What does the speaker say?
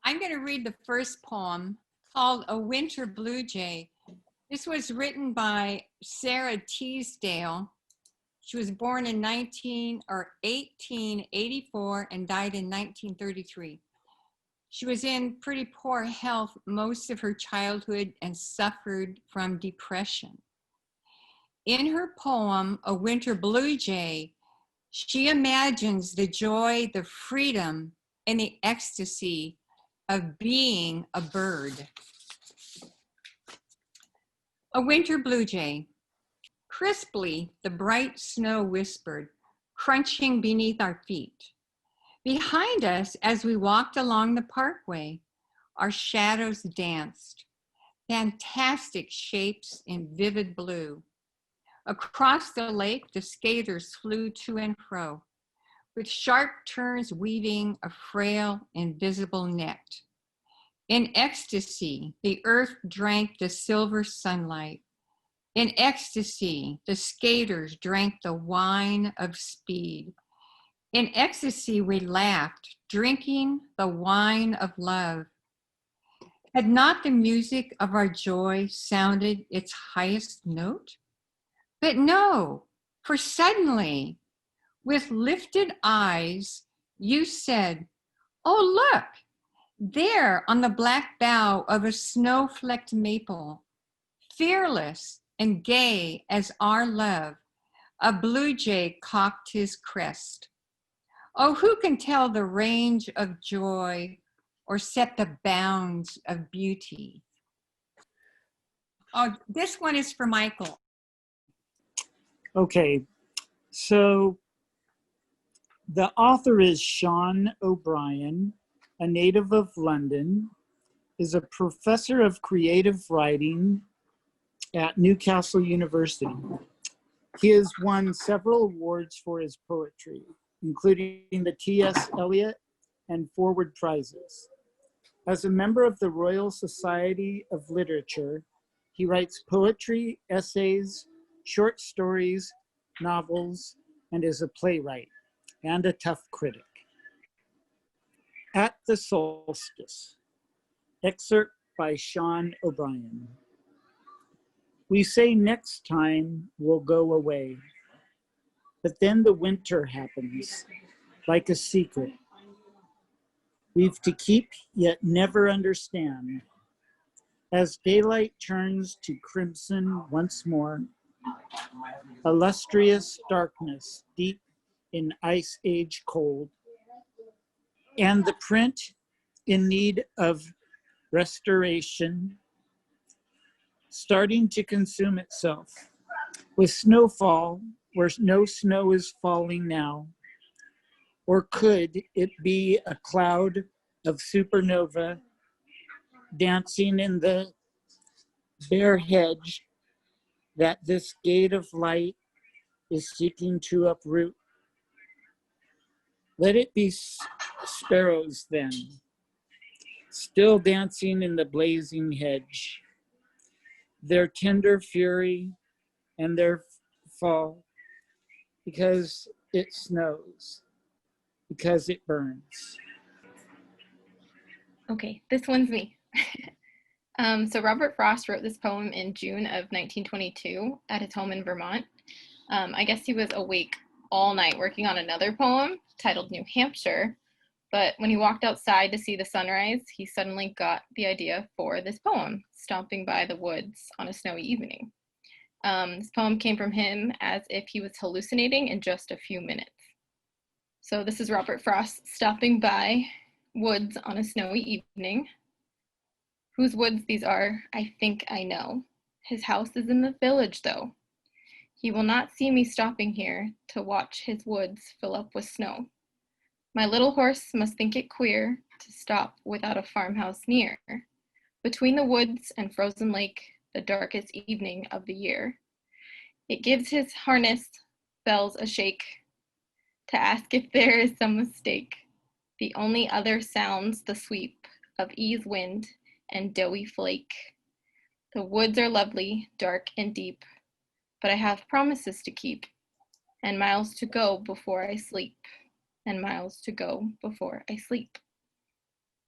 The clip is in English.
I'm going to read the first poem called A Winter Bluejay. This was written by Sara Teasdale. She was born in 1884 and died in 1933. She was in pretty poor health most of her childhood and suffered from depression. In her poem, A Winter Bluejay, she imagines the joy, the freedom, and the ecstasy of being a bird. A winter bluejay. Crisply, the bright snow whispered, crunching beneath our feet. Behind us, as we walked along the parkway, our shadows danced, fantastic shapes in vivid blue. Across the lake, the skaters flew to and fro, with sharp turns weaving a frail, invisible net. In ecstasy, the earth drank the silver sunlight. In ecstasy, the skaters drank the wine of speed. In ecstasy, we laughed, drinking the wine of love. Had not the music of our joy sounded its highest note? But no, for suddenly, with lifted eyes, you said, "Oh, look, there on the black bough of a snow-flecked maple, fearless and gay as our love, a bluejay cocked his crest. Oh, who can tell the range of joy or set the bounds of beauty?" Oh, this one is for Michael. Okay, so the author is Sean O'Brien, a native of London, is a professor of creative writing at Newcastle University. He has won several awards for his poetry, including the T.S. Eliot and Forward Prizes. As a member of the Royal Society of Literature, he writes poetry, essays, short stories, novels, and is a playwright and a tough critic. At the Solstice, excerpt by Sean O'Brien. We say next time we'll go away, but then the winter happens, like a secret. We've to keep yet never understand. As daylight turns to crimson once more, a lustrous darkness deep in ice age cold, and the print in need of restoration, starting to consume itself with snowfall where no snow is falling now. Or could it be a cloud of supernova dancing in the bare hedge that this gate of light is seeking to uproot? Let it be sparrows then, still dancing in the blazing hedge, their tender fury and their fall, because it snows, because it burns. Okay, this one's me. So Robert Frost wrote this poem in June of 1922 at his home in Vermont. I guess he was awake all night working on another poem titled New Hampshire, but when he walked outside to see the sunrise, he suddenly got the idea for this poem, stomping by the woods on a snowy evening. This poem came from him as if he was hallucinating in just a few minutes. So this is Robert Frost stopping by woods on a snowy evening. Whose woods these are, I think I know. His house is in the village, though. He will not see me stopping here to watch his woods fill up with snow. My little horse must think it queer to stop without a farmhouse near, between the woods and frozen lake, the darkest evening of the year. It gives his harness bells a shake to ask if there is some mistake. The only other sounds the sweep of ease wind and doughy flake. The woods are lovely, dark and deep, but I have promises to keep, and miles to go before I sleep, and miles to go before I sleep.